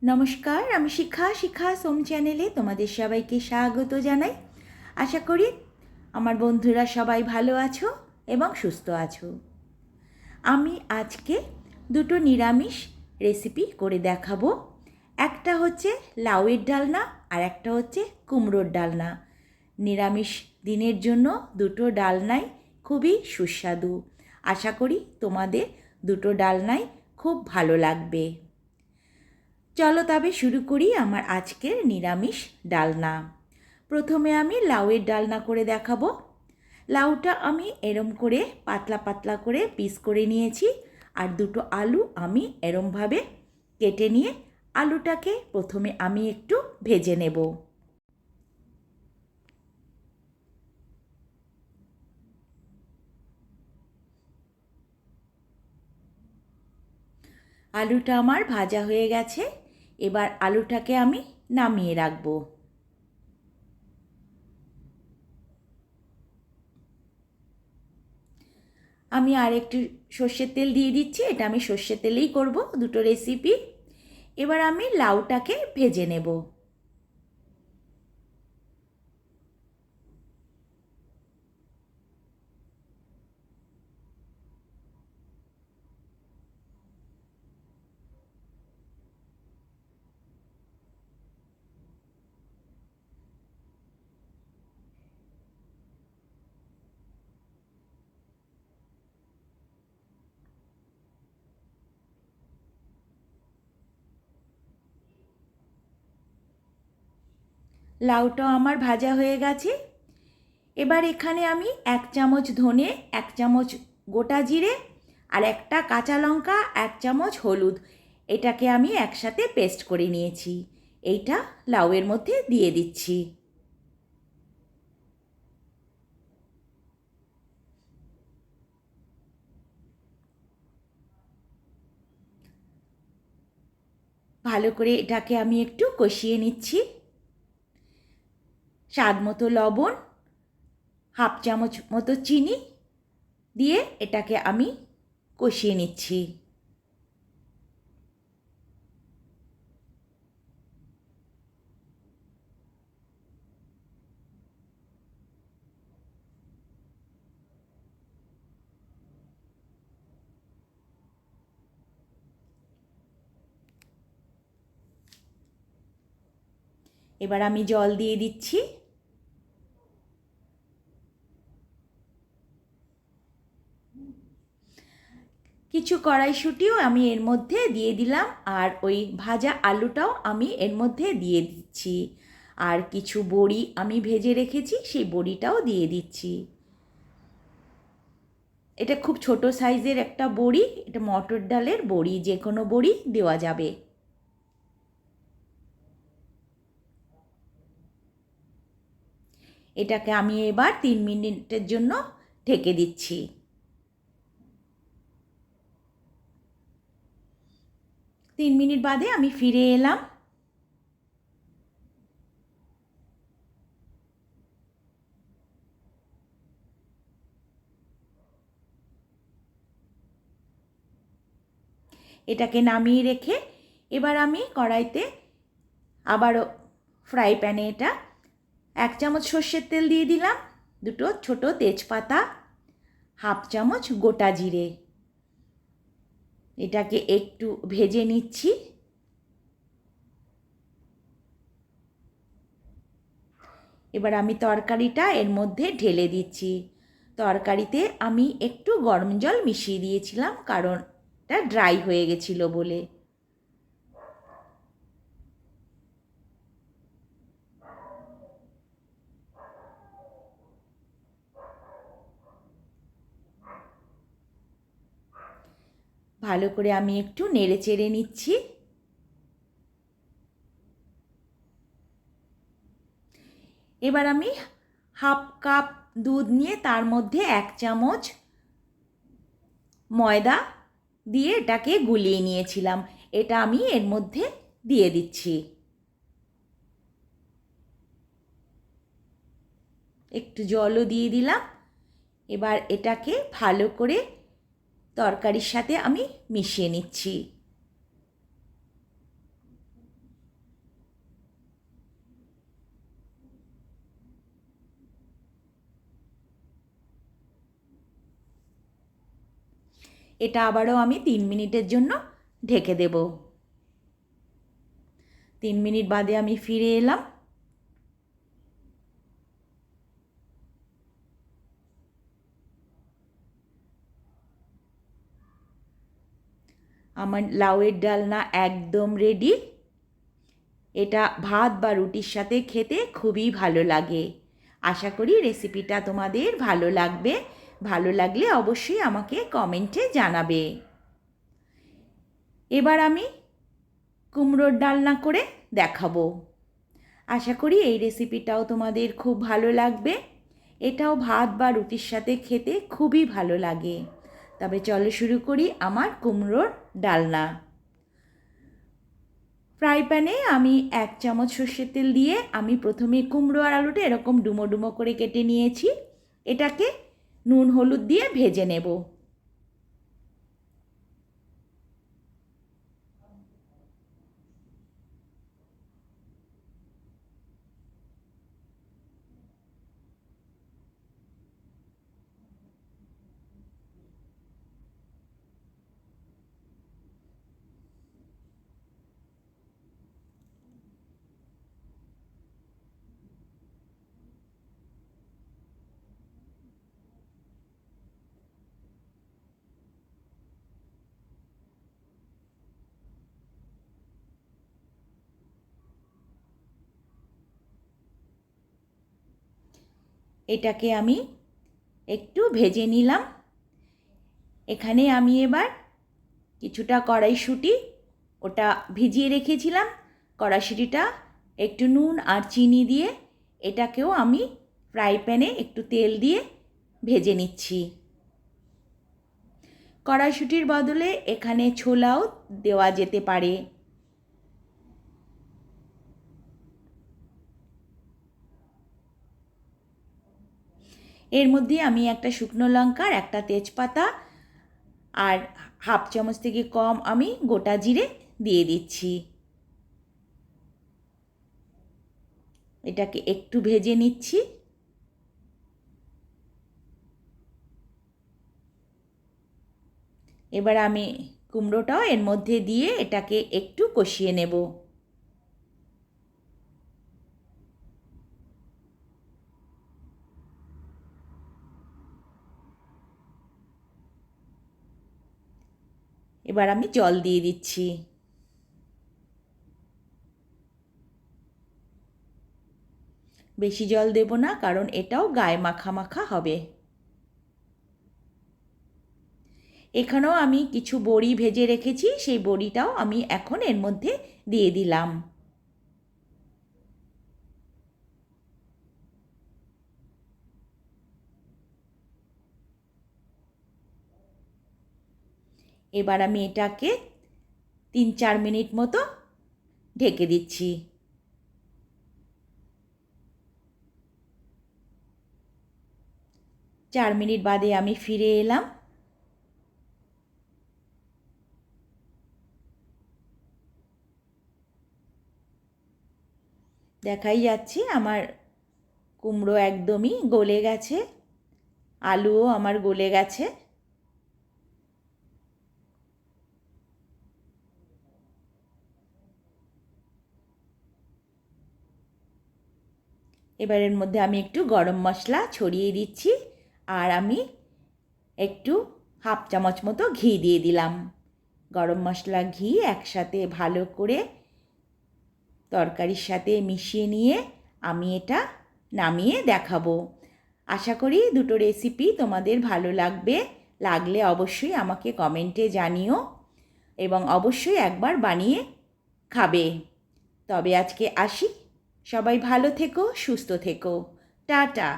নমস্কার, আমি শিখা সোম চ্যানেলে তোমাদের সবাইকে স্বাগত জানাই। আশা করি আমার বন্ধুরা সবাই ভালো আছো এবং সুস্থ আছো। আমি আজকে দুটো নিরামিষ রেসিপি করে দেখাবো। একটা হচ্ছে লাউয়ের ডালনা আর একটা হচ্ছে কুমড়োর ডালনা। নিরামিষ দিনের জন্য দুটো ডালনাই খুবই সুস্বাদু। আশা করি তোমাদের দুটো ডালনাই খুব ভালো লাগবে। চলো তবে শুরু করি আমার আজকের নিরামিষ ডালনা। প্রথমে আমি লাউয়ের ডালনা করে দেখাবো। লাউটা আমি এরম করে পাতলা পাতলা করে পিস করে নিয়েছি, আর দুটো আলু আমি এরমভাবে কেটে নিয়ে আলুটাকে প্রথমে আমি একটু ভেজে নেব। আলুটা আমার ভাজা হয়ে গেছে, এবার আলুটাকে আমি নামিয়ে রাখবো। আমি আর একটু সর্ষের তেল দিয়ে দিচ্ছি, এটা আমি সর্ষের তেলেই করব দুটো রেসিপি। এবার আমি লাউটাকে ভেজে নেব। লাউটাও আমার ভাজা হয়ে গেছে। এবার এখানে আমি 1 চামচ ধনে, 1 চামচ গোটা জিরে আর একটা কাঁচা লঙ্কা, 1 চামচ হলুদ, এটাকে আমি একসাথে পেস্ট করে নিয়েছি। এইটা লাউয়ের মধ্যে দিয়ে দিচ্ছি। ভালো করে এটাকে আমি একটু কষিয়ে নিচ্ছি। স্বাদ মতো লবণ, 1/2 চামচ মতো চিনি দিয়ে এটাকে আমি কষিয়ে নিচ্ছি। এবার আমি জল দিয়ে দিচ্ছি। কিছু কড়াইশুঁটিও আমি এর মধ্যে দিয়ে দিলাম, আর ওই ভাজা আলুটাও আমি এর মধ্যে দিয়ে দিচ্ছি। আর কিছু বড়ি আমি ভেজে রেখেছি, সেই বড়িটাও দিয়ে দিচ্ছি। এটা খুব ছোট সাইজের একটা বড়ি, এটা মটর ডালের বড়ি, যে কোনো বড়ি দেওয়া যাবে। এটাকে আমি এবার 3 মিনিটের জন্য ঢেকে দিচ্ছি। 3 মিনিট বাদে আমি ফিরে এলাম। এটাকে নামিয়ে রেখে এবার আমি কড়াইতে আবারও ফ্রাই প্যানে 1 চামচ সর্ষের তেল দিয়ে দিলাম, দুটো ছোট তেজপাতা, 1/2 চামচ গোটা জিরে, এটাকে একটু ভেজে নিচ্ছি। এবার আমি তরকারিটা এর মধ্যে ঢেলে দিচ্ছি। তরকারিতে আমি একটু গরম জল মিশিয়ে দিয়েছিলাম, কারণ এটা ড্রাই হয়ে গেছিলো বলে। ভালো করে আমি একটু নেড়ে চেড়ে নিচ্ছি। এবার আমি 1/2 কাপ দুধ নিয়ে তার মধ্যে 1 চামচ ময়দা দিয়ে এটাকে গুলিয়ে নিয়েছিলাম, এটা আমি এর মধ্যে দিয়ে দিচ্ছি। একটু জলও দিয়ে দিলাম। এবার এটাকে ভালো করে তরকারির সাথে আমি মিশিয়ে নিচ্ছি। এটা আবারও আমি 3 মিনিটের জন্য ঢেকে দেব। 3 মিনিট বাদে আমি ফিরে এলাম। আমার লাউয়ের ডালনা একদম রেডি। এটা ভাত বা রুটির সাথে খেতে খুবই ভালো লাগে। আশা করি রেসিপিটা তোমাদের ভালো লাগবে। ভালো লাগলে অবশ্যই আমাকে কমেন্টে জানাবে। এবার আমি কুমড়োর ডালনা করে দেখাবো। আশা করি এই রেসিপিটাও তোমাদের খুব ভালো লাগবে। এটাও ভাত বা রুটির সাথে খেতে খুবই ভালো লাগে। তবে চলো শুরু করি আমার কুমড়োর ডালনা। ফ্রাই প্যানে আমি 1 চামচ সর্ষের তেল দিয়ে আমি প্রথমে কুমড়ো আর আলুটা এরকম ডুমো ডুমো করে কেটে নিয়েছি। এটাকে নুন হলুদ দিয়ে ভেজে নেব। এটাকে আমি একটু ভেজে নিলাম। এখানে আমি এবার কিছুটা কড়াইশুঁটি ওটা ভিজিয়ে রেখেছিলাম। কড়াইশুঁটিটা একটু নুন আর চিনি দিয়ে এটাকেও আমি ফ্রাই প্যানে একটু তেল দিয়ে ভেজে নিচ্ছি। কড়াইশুঁটির বদলে এখানে ছোলাও দেওয়া যেতে পারে। এর মধ্যে আমি একটা শুকনো লঙ্কার একটা তেজপাতা আর হাফ চামচ থেকে কম আমি গোটা জিরে দিয়ে দিচ্ছি। এটাকে একটু ভেজে নিচ্ছি। এবার আমি কুমড়োটাও এর মধ্যে দিয়ে এটাকে একটু কষিয়ে নেব। এবার আমি জল দিয়ে দিচ্ছি। বেশি জল দেব না, কারণ এটাও গায়ে মাখা মাখা হবে। এখানেও আমি কিছু বড়ি ভেজে রেখেছি, সেই বড়িটাও আমি এখন এর মধ্যে দিয়ে দিলাম। এবার আমি এটাকে 3-4 মিনিট মতো ঢেকে দিচ্ছি। 4 মিনিট বাদে আমি ফিরে এলাম। দেখাই যাচ্ছে আমার কুমড়ো একদমই গলে গেছে, আলুও আমার গলে গেছে। এবার এর মধ্যে আমি একটু গরম মশলা ছড়িয়ে দিচ্ছি, আর আমি একটু হাফ চামচ মতো ঘি দিয়ে দিলাম। গরম মশলা ঘি একসাথে ভালো করে তরকারির সাথে মিশিয়ে নিয়ে আমি এটা নামিয়ে দেখাবো। আশা করি দুটো রেসিপি তোমাদের ভালো লাগবে। লাগলে অবশ্যই আমাকে কমেন্টে জানিও এবং অবশ্যই একবার বানিয়ে খাবে। তবে আজকে আসি। সবাই ভালো থেকো, সুস্থ থেকো। টাটা।